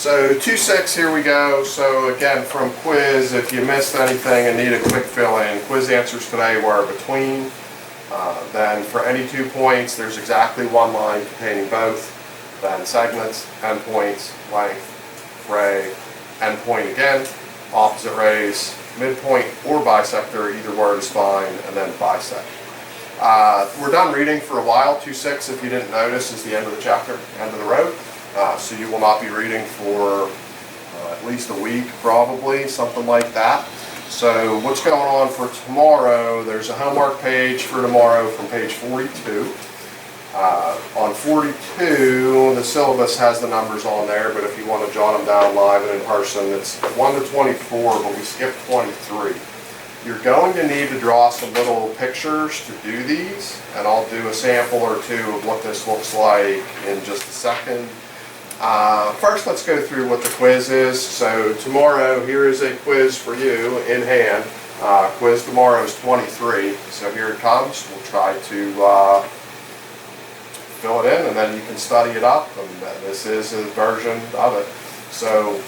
So 2-6, here we go. So again, from quiz, if you missed anything and need a quick fill-in, quiz answers today were between. Then for any 2 points, there's exactly one line containing both. Then segments, endpoints, length, ray, endpoint again, opposite rays, midpoint or bisector, either word is fine, and then bisect. We're done reading for a while. 2-6, if you didn't notice, is the end of the chapter, end of the road. So you will not be reading for at least a week, probably, something like that. So what's going on for tomorrow, there's a homework page for tomorrow from page 42. On 42, the syllabus has the numbers on there, but if you want to jot them down live and in person, it's 1 to 24, but we skipped 23. You're going to need to draw some little pictures to do these, and I'll do a sample or two of what this looks like in just a second. First, let's go through what the quiz is. So tomorrow, here is a quiz for you in hand. Quiz tomorrow is 23, so here it comes. We'll try to fill it in, and then you can study it up, and this is a version of it. So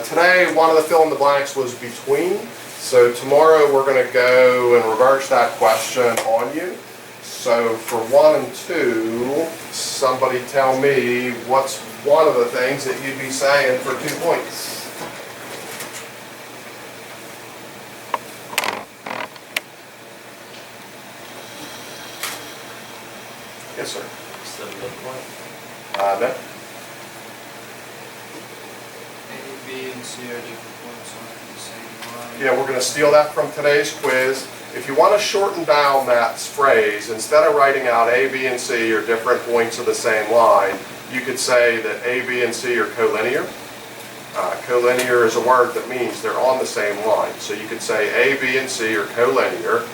today, one of the fill in the blanks was between. So tomorrow we're going to go and reverse that question on you. So for 1 and 2, somebody tell me what's one of the things that you'd be saying for 2 points. Yes, sir. So midpoint. No. A, B, and C are different points on the same line. Yeah, we're going to steal that from today's quiz. If you want to shorten down that phrase, instead of writing out A, B, and C are different points of the same line, you could say that A, B, and C are collinear. Collinear is a word that means they're on the same line. So you could say A, B, and C are collinear,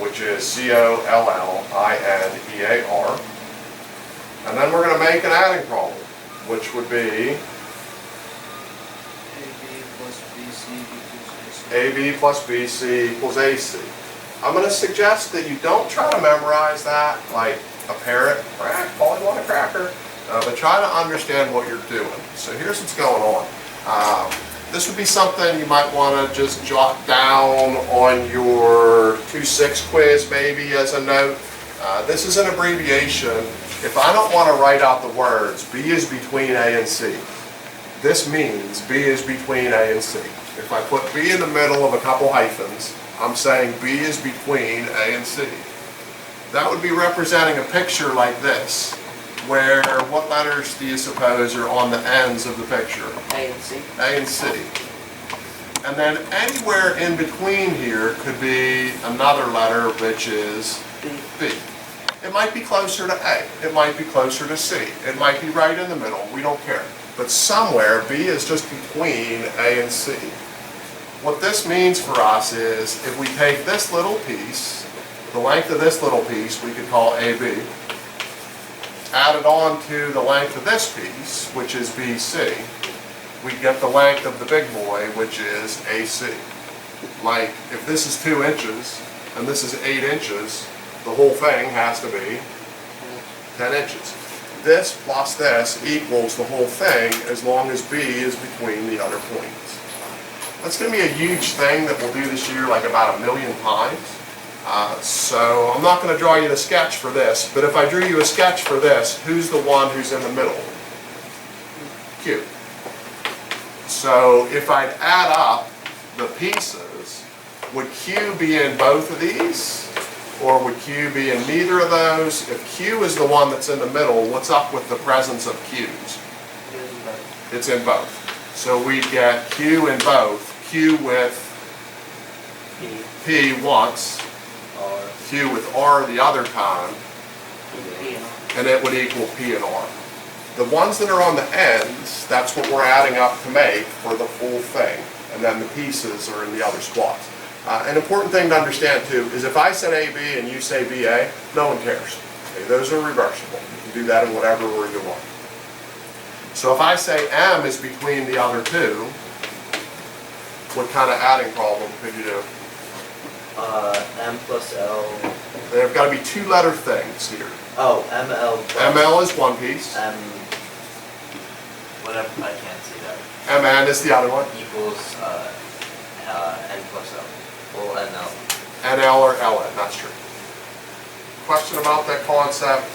which is C-O-L-L-I-N-E-A-R. And then we're going to make an adding problem, which would be AB plus BC equals AC. AB plus BC equals AC. I'm going to suggest that you don't try to memorize that like a parrot, calling one a cracker, but try to understand what you're doing. So here's what's going on. This would be something you might want to just jot down on your 2-6 quiz maybe as a note. This is an abbreviation. If I don't want to write out the words, B is between A and C, this means B is between A and C. If I put B in the middle of a couple hyphens, I'm saying B is between A and C. That would be representing a picture like this, where what letters do you suppose are on the ends of the picture? A and C. A and C. And then anywhere in between here could be another letter, which is B. It might be closer to A. It might be closer to C. It might be right in the middle. We don't care. But somewhere, B is just between A and C. What this means for us is, if we take this little piece, the length of this little piece we could call AB, add it on to the length of this piece, which is BC, we get the length of the big boy, which is AC. Like, if this is 2 inches, and this is 8 inches, the whole thing has to be 10 inches. This plus this equals the whole thing as long as B is between the other points. That's going to be a huge thing that we'll do this year like about 1 million times. So I'm not going to draw you the sketch for this, but if I drew you a sketch for this, who's the one who's in the middle? Q. So if I'd add up the pieces, would Q be in both of these? Or would Q be in neither of those? If Q is the one that's in the middle, what's up with the presence of Q's? It's in both. So we'd get Q in both. Q with P once, Q with R the other time, and it would equal P and R. The ones that are on the ends, that's what we're adding up to make for the full thing. And then the pieces are in the other squats. An important thing to understand too is if I said AB and you say BA, no one cares. Okay, those are reversible. You can do that in whatever order you want. So if I say M is between the other two, what kind of adding problem could you do? M plus L. There have got to be 2-letter things here. Oh, ML plus ML is one piece. M whatever, I can't see that. Mn is the other one. Equals, n plus L. Well, NL. NL or Ln, that's true. Question about that concept?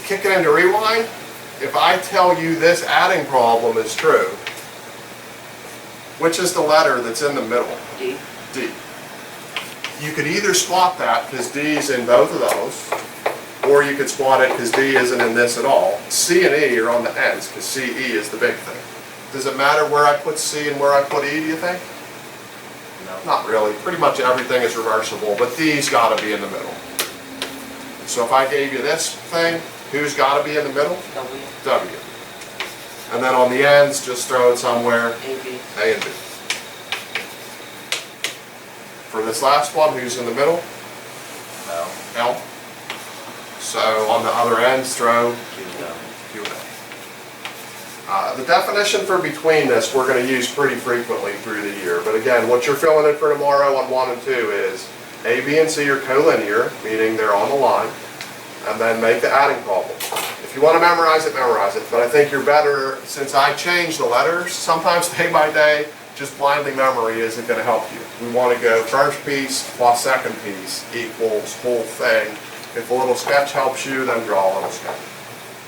Kick it into rewind. If I tell you this adding problem is true, which is the letter that's in the middle? D. D. You could either swap that because D is in both of those, or you could swap it because D isn't in this at all. C and E are on the ends because CE is the big thing. Does it matter where I put C and where I put E, do you think? No. Not really. Pretty much everything is reversible, but D's got to be in the middle. So if I gave you this thing, who's got to be in the middle? W. W. And then on the ends, just throw it somewhere, A, B. A and B. For this last one, who's in the middle? No. L. So on the other ends, throw Q, no. Q and A. The definition for between this we're going to use pretty frequently through the year. But again, what you're filling in for tomorrow on 1 and 2 is A, B, and C are collinear, meaning they're on the line, and then make the adding problem. If you want to memorize it, memorize it. But I think you're better, since I change the letters sometimes day by day, just blindly memory isn't going to help you. We want to go first piece plus second piece equals whole thing. If a little sketch helps you, then draw a little sketch.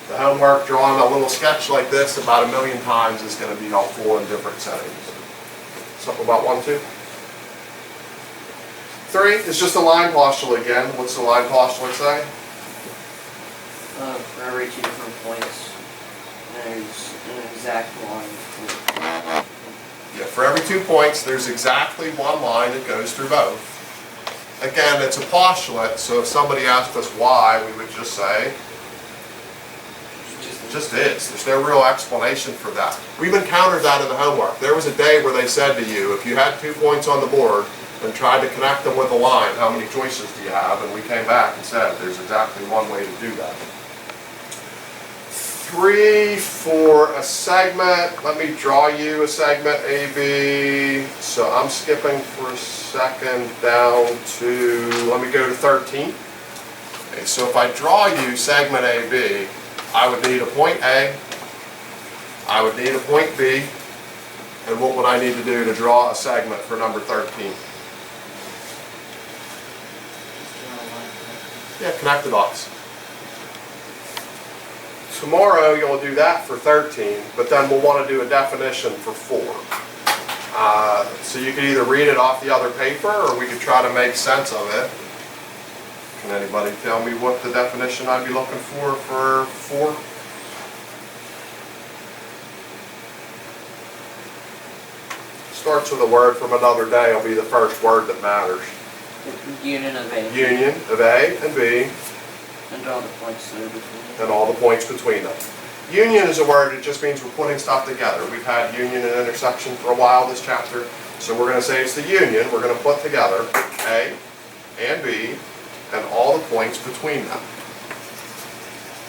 The homework, drawing a little sketch like this about 1,000,000 times is going to be helpful in different settings. Something about 1, 2. 3 is just a line postulate again. What's the line postulate say? For every 2 different points, there's an exact line. Yeah, for every 2 points, there's exactly one line that goes through both. Again, it's a postulate, so if somebody asked us why, we would just say, it just is. There's no real explanation for that. We've encountered that in the homework. There was a day where they said to you, if you had 2 points on the board and tried to connect them with a line, how many choices do you have? And we came back and said, there's exactly one way to do that. 3 for a segment. Let me draw you a segment AB. So I'm skipping for a second down to, let me go to 13. Okay, so if I draw you segment AB, I would need a point A, I would need a point B, and what would I need to do to draw a segment for number 13? Yeah, connect the dots. Tomorrow you'll do that for 13, but then we'll want to do a definition for 4. So you could either read it off the other paper or we could try to make sense of it. Can anybody tell me what the definition I'd be looking for 4? Starts with a word from another day, will be the first word that matters. Union of A. Union of A and B. And all the points that are between. And all the points between them. Union is a word, it just means we're putting stuff together. We've had union and intersection for a while this chapter, so we're going to say it's the union. We're going to put together A and B and all the points between them.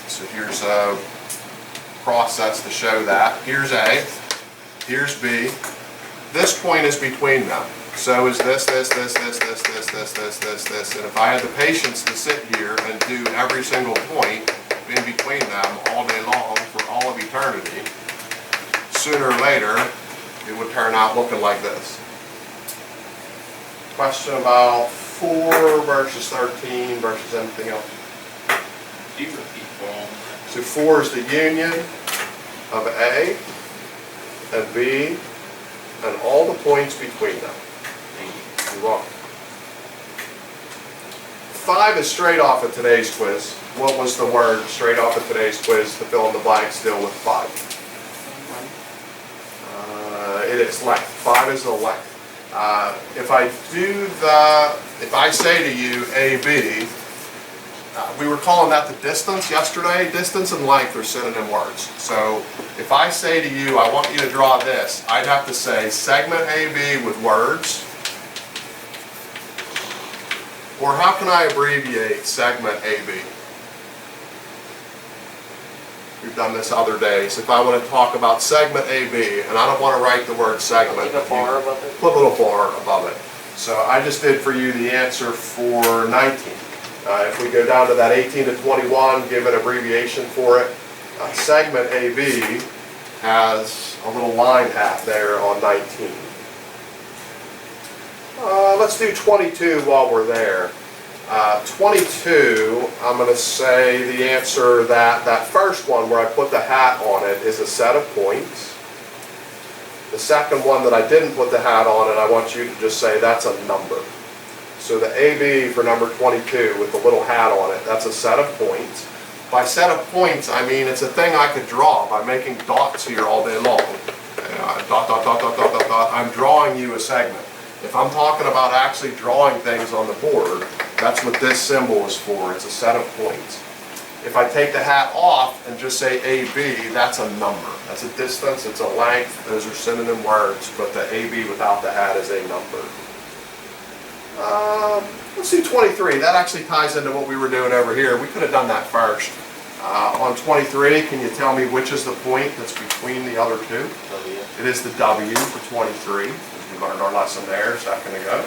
So here's a process to show that. Here's A, here's B. This point is between them. So is this, and if I had the patience to sit here and do every single point in between them all day long for all of eternity, sooner or later, it would turn out looking like this. Question about 4 versus 13 versus anything else? Do you repeat form? So 4 is the union of A and B and all the points between them. You're wrong. 5 is straight off of today's quiz. What was the word straight off of today's quiz to fill in the blanks deal with 5? It is length. 5 is the length. If I say to you AB, we were calling that the distance yesterday. Distance and length are synonym words. So if I say to you, I want you to draw this, I'd have to say segment AB with words. Or how can I abbreviate segment AB? We've done this other days. If I want to talk about segment AB, and I don't want to write the word segment. Leave a bar above it. Put a little bar above it. So I just did for you the answer for 19. If we go down to that 18 to 21, give an abbreviation for it. segment AB has a little line hat there on 19. Let's do 22 while we're there. 22, I'm going to say the answer that first one where I put the hat on it is a set of points. The second one that I didn't put the hat on it, I want you to just say that's a number. So the AB for number 22 with the little hat on it, that's a set of points. By set of points, I mean it's a thing I could draw by making dots here all day long. Dot, dot, dot, dot, dot, dot, dot. I'm drawing you a segment. If I'm talking about actually drawing things on the board, that's what this symbol is for. It's a set of points. If I take the hat off and just say AB, that's a number. That's a distance, it's a length, those are synonym words, but the AB without the hat is a number. Let's do 23. That actually ties into what we were doing over here. We could have done that first. On 23, can you tell me which is the point that's between the other two? W. It is the W for 23. We learned our lesson there a second ago.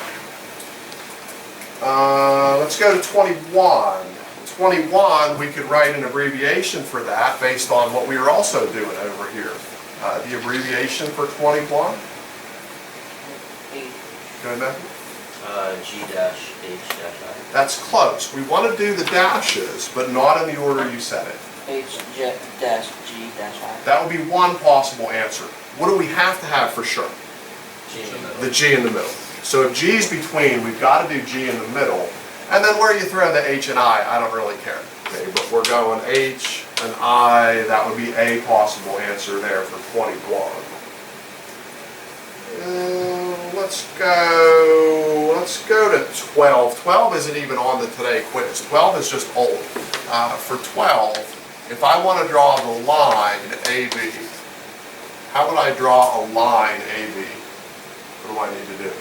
Let's go to 21. 21, we could write an abbreviation for that based on what we were also doing over here. The abbreviation for 21. Go ahead, Matthew. G-H-I. That's close. We want to do the dashes, but not in the order you said it. H-G-I. That would be one possible answer. What do we have to have for sure? G in the middle. The G in the middle. So if G is between, we've got to do G in the middle. And then where you throw the H and I don't really care. Okay, but we're going H and I, that would be a possible answer there for 21. Let's go to 12. 12 isn't even on the Today quiz. 12 is just old. For 12, if I want to draw the line AB, how would I draw a line AB? What do I need to do?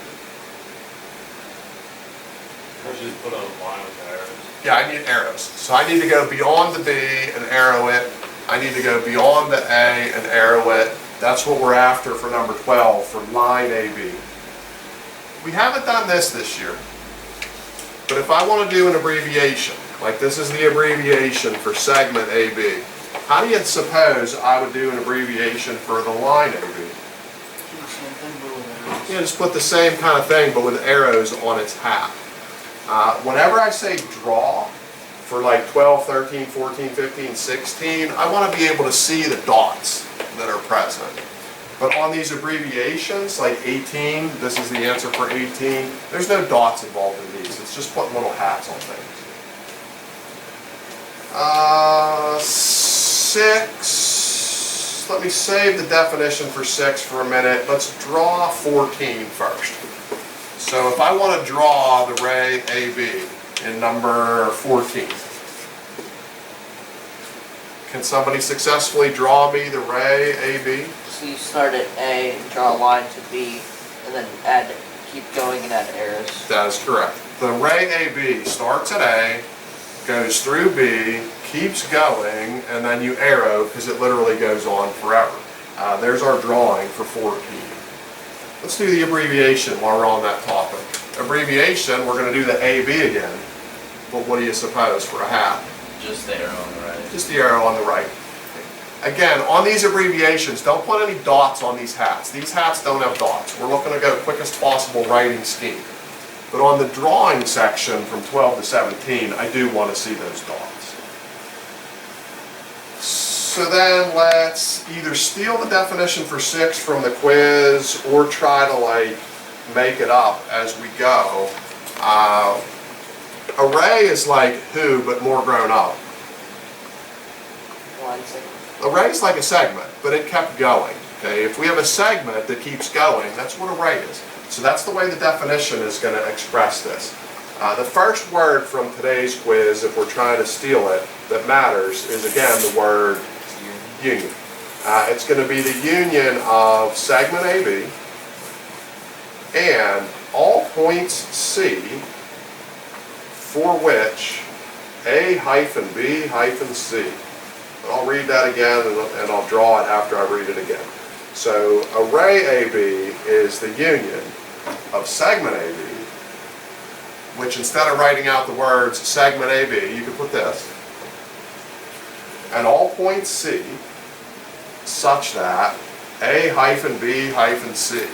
Just put a line with arrows. Yeah, I need arrows. So I need to go beyond the B and arrow it. I need to go beyond the A and arrow it. That's what we're after for number 12, for line AB. We haven't done this year. But if I want to do an abbreviation, like this is the abbreviation for segment AB, how do you suppose I would do an abbreviation for the line AB? Do the same thing, but with arrows. You know, just put the same kind of thing, but with arrows on its hat. Whenever I say draw, for like 12, 13, 14, 15, 16, I want to be able to see the dots that are present. But on these abbreviations, like 18, this is the answer for 18, there's no dots involved in these. It's just putting little hats on things. 6, let me save the definition for 6 for a minute. Let's draw 14 first. So if I want to draw the ray AB in number 14, can somebody successfully draw me the ray AB? So you start at A, and draw a line to B, and then keep going and add arrows. That is correct. The ray AB starts at A, goes through B, keeps going, and then you arrow because it literally goes on forever. There's our drawing for 14. Let's do the abbreviation while we're on that topic. Abbreviation, we're going to do the AB again. But what do you suppose for a hat? Just the arrow on the right. Just the arrow on the right. Again, on these abbreviations, don't put any dots on these hats. These hats don't have dots. We're looking to go quickest possible writing scheme. But on the drawing section from 12 to 17, I do want to see those dots. So then let's either steal the definition for 6 from the quiz or try to make it up as we go. Array is like who, but more grown up. Line segment. Array is like a segment, but it kept going. Okay, if we have a segment that keeps going, that's what array is. So that's the way the definition is going to express this. The first word from today's quiz, if we're trying to steal it, that matters is again the word union. It's going to be the union of segment AB and all points C for which A hyphen B hyphen C. I'll read that again and I'll draw it after I read it again. So array AB is the union of segment AB, which instead of writing out the words segment AB, you could put this. and all points C such that A hyphen B hyphen C.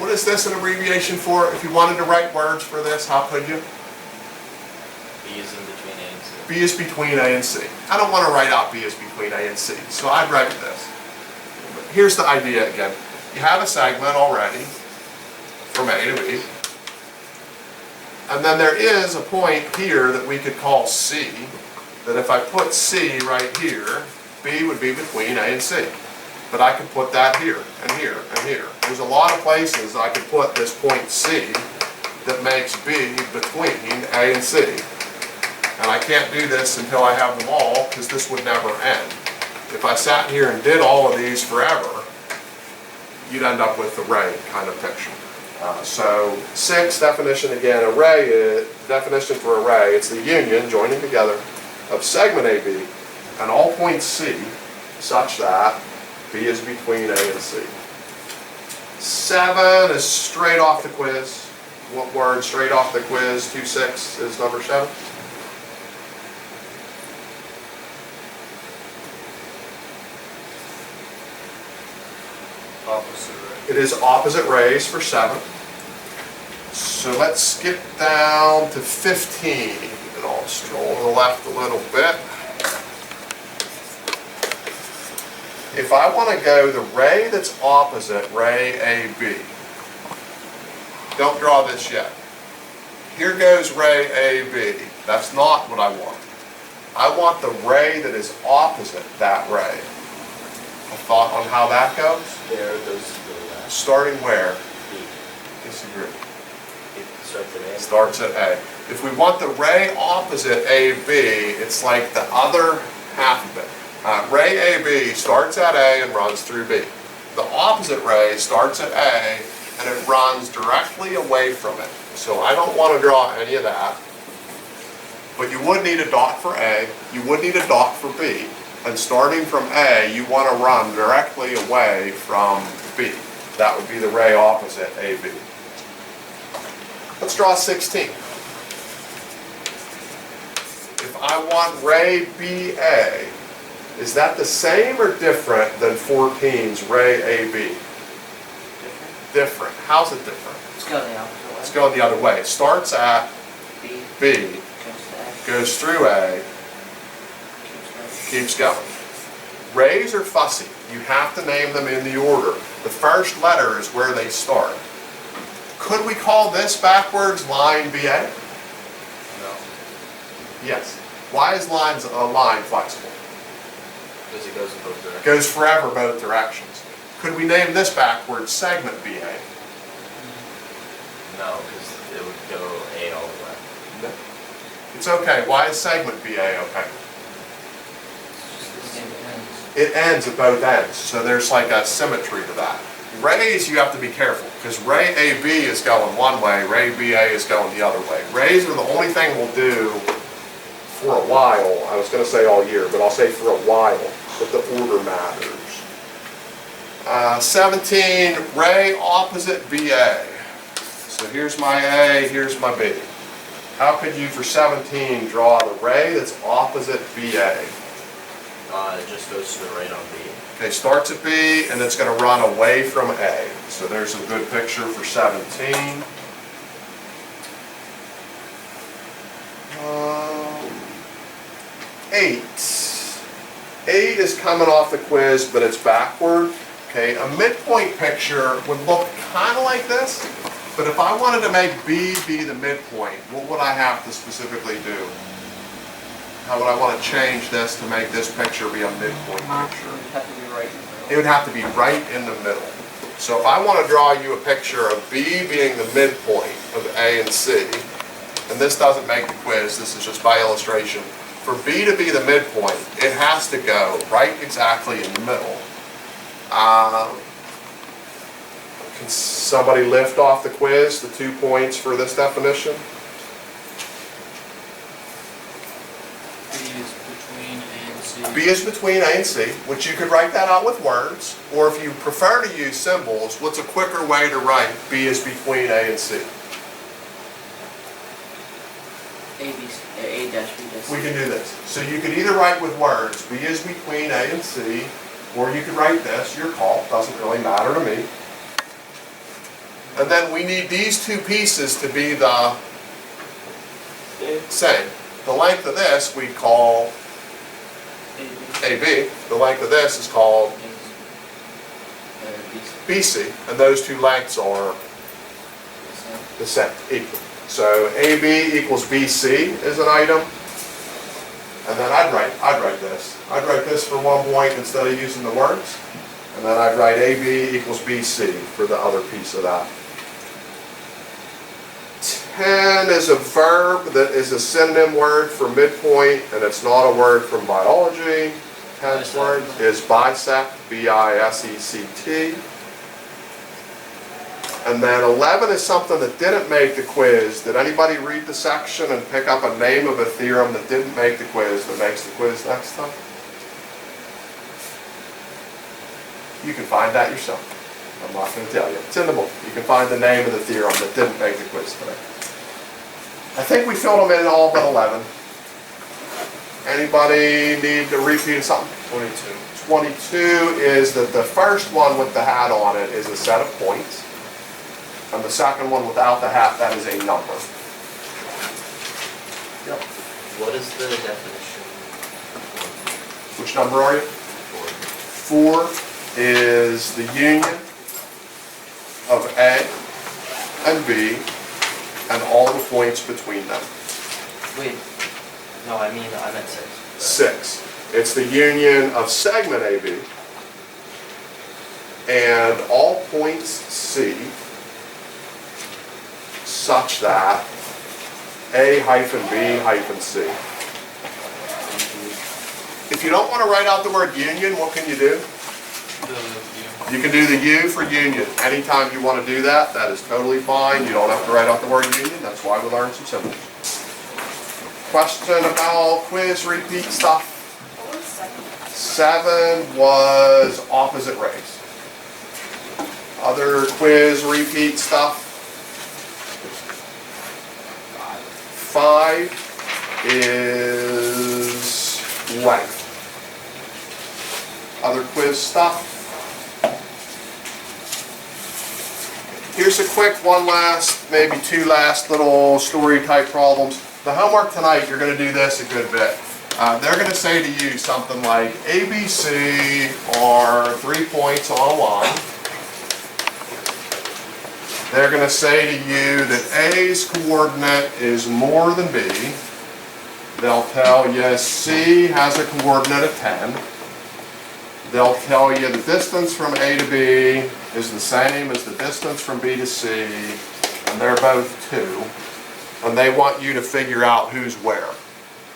What is this an abbreviation for? If you wanted to write words for this, how could you? B is in between A and C. B is between A and C. I don't want to write out B is between A and C, so I'd write this. Here's the idea again. You have a segment already from A to B. And then there is a point here that we could call C, that if I put C right here, B would be between A and C. But I could put that here, and here, and here. There's a lot of places I could put this point C that makes B between A and C. And I can't do this until I have them all, because this would never end. If I sat here and did all of these forever, you'd end up with the array kind of picture. So 6, definition again, array is, definition for array, it's the union, joining together, of segment AB and all points C such that B is between A and C. 7 is straight off the quiz. What word straight off the quiz? 2-6 is number 7. Opposite ray. It is opposite rays for 7. So let's skip down to 15. And I'll stroll to the left a little bit. If I want to go the ray that's opposite ray AB, don't draw this yet. Here goes ray AB. That's not what I want. I want the ray that is opposite that ray. A thought on how that goes? There goes the Starting where? B. Disagree. It starts at A. Starts at A. If we want the ray opposite AB, it's like the other half of it. Ray AB starts at A and runs through B. The opposite ray starts at A and it runs directly away from it. So I don't want to draw any of that. But you would need a dot for A, you would need a dot for B. And starting from A, you want to run directly away from B. That would be the ray opposite AB. Let's draw 16. If I want ray BA, is that the same or different than 14's ray AB? Different. How's it different? It's going the opposite way. Let's go the other way. It starts at B B, goes to A, goes through A, keeps keeps going. going. Rays are fussy. You have to name them in the order. The first letter is where they start. Could we call this backwards line BA? No, Yes. Why is a line flexible? because it goes in both directions. Goes forever both directions. Could we name this backwards segment BA? No, because it would go A all the way. No. It's okay. Why is segment BA okay? It ends at both ends, so there's like a symmetry to that. Rays, you have to be careful, because ray AB is going one way, ray BA is going the other way. Rays are the only thing we'll do for a while, I was going to say all year, but I'll say for a while, but the order matters. 17, ray opposite BA. So here's my A, here's my B. How could you, for 17, draw the ray that's opposite BA? It just goes to the right on B. Okay, starts at B and it's going to run away from A. So there's a good picture for 17. 8. 8 is coming off the quiz, but it's backward. Okay, a midpoint picture would look kind of like this, but if I wanted to make B be the midpoint, what would I have to specifically do? How would I want to change this to make this picture be a midpoint picture? It would have to be right in the middle. It would have to be right in the middle. So if I want to draw you a picture of B being the midpoint of A and C, and this doesn't make the quiz, this is just by illustration, for B to be the midpoint, it has to go right exactly in the middle. Can somebody lift off the quiz the 2 points for this definition? B is between A and C. B is between A and C, which you could write that out with words, or if you prefer to use symbols, what's a quicker way to write B is between A and C? A dash B dash We can do this. So you could either write with words, B is between A and C, or you could write this, your call, doesn't really matter to me. And then we need these two pieces to be the same. The length of this we'd call AB. The length of this is called BC, and those two lengths are the same, equal. So AB equals BC is an item, and then I'd write this. I'd write this for one point instead of using the words, and then I'd write AB equals BC for the other piece of that. 10 is a verb that is a synonym word for midpoint, and it's not a word from biology. 10's word is bisect, B-I-S-E-C-T. And then 11 is something that didn't make the quiz. Did anybody read the section and pick up a name of a theorem that didn't make the quiz that makes the quiz next time? You can find that yourself. I'm not going to tell you. It's in the book. You can find the name of the theorem that didn't make the quiz today. I think we filled them in all but 11. Anybody need to repeat something? 22. 22 is that the first one with the hat on it is a set of points. And the second one without the hat, that is a number. Yep. What is the definition? Which number are you? 4 is the union of A and B and all the points between them. Wait, no, I meant 6. 6. It's the union of segment AB and all points C such that A hyphen B hyphen C. If you don't want to write out the word union, what can you do? You can do the U for union. Anytime you want to do that, that is totally fine. You don't have to write out the word union. That's why we learned some symbols. Question about quiz repeat stuff. What was 7? 7 was opposite race. Other quiz repeat stuff. 5 is length. Other quiz stuff. Here's a quick one last, maybe two last little story type problems. The homework tonight, you're going to do this a good bit. They're going to say to you something like ABC are 3 points on a line. They're going to say to you that A's coordinate is more than B. They'll tell you C has a coordinate of 10. They'll tell you the distance from A to B is the same as the distance from B to C, and they're both 2. And they want you to figure out who's where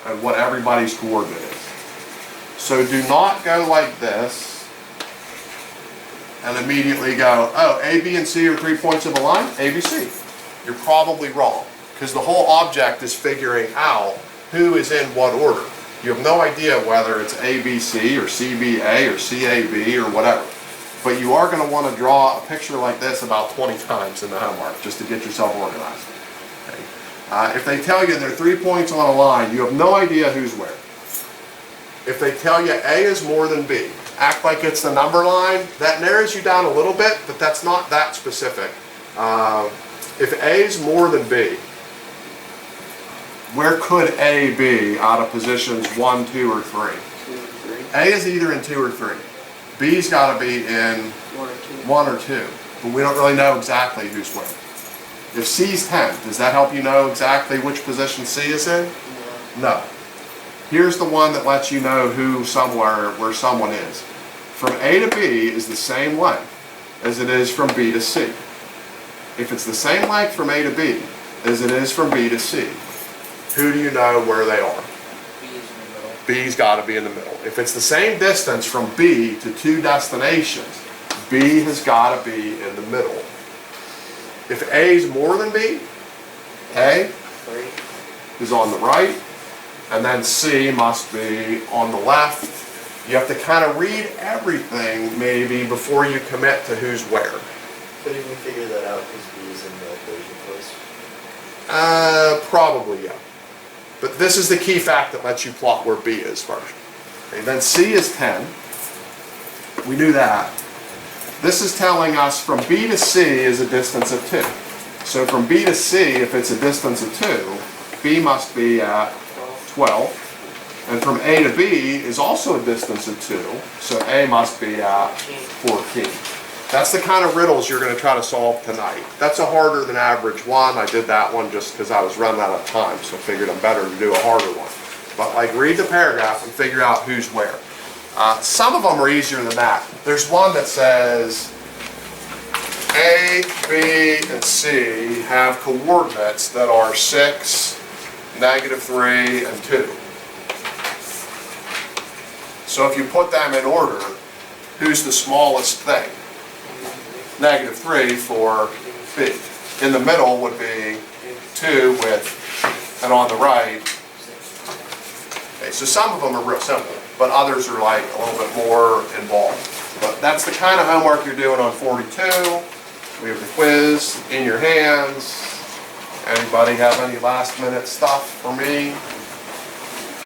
and what everybody's coordinate is. So do not go like this and immediately go, oh, A, B, and C are 3 points of a line, ABC. You're probably wrong, because the whole object is figuring out who is in what order. You have no idea whether it's ABC or CBA or CAB or whatever. But you are going to want to draw a picture like this about 20 times in the homework just to get yourself organized. Okay? If they tell you they're 3 points on a line, you have no idea who's where. If they tell you A is more than B, act like it's the number line. That narrows you down a little bit, but that's not that specific. If A is more than B, where could A be out of positions 1, 2, or 3? 2 and 3. A is either in 2 or 3. B's got to be in 1 or 2, but we don't really know exactly who's where. If C's 10, does that help you know exactly which position C is in? No. Here's the one that lets you know who somewhere, where someone is. From A to B is the same length as it is from B to C. If it's the same length from A to B as it is from B to C, who do you know where they are? B's in the middle. B's got to be in the middle. If it's the same distance from B to 2 destinations, B has got to be in the middle. If A is more than B, A 3. is on the right, and then C must be on the left. You have to kind of read everything maybe before you commit to who's where. Couldn't we figure that out because B is in the equation place? Probably, yeah. But this is the key fact that lets you plot where B is first. Okay, then C is 10. We knew that. This is telling us from B to C is a distance of 2. So from B to C, if it's a distance of 2, B must be at 12. And from A to B is also a distance of 2, so A must be at 14. That's the kind of riddles you're going to try to solve tonight. That's a harder than average one. I did that one just because I was running out of time, so I figured I'm better to do a harder one. But like read the paragraph and figure out who's where. Some of them are easier than that. There's one that says A, B, and C have coordinates that are 6, -3, and 2. So if you put them in order, who's the smallest thing? -3 for B. In the middle would be 2 and on the right. Okay, so some of them are real simple, but others are like a little bit more involved. But that's the kind of homework you're doing on 42. We have the quiz in your hands. Anybody have any last minute stuff for me?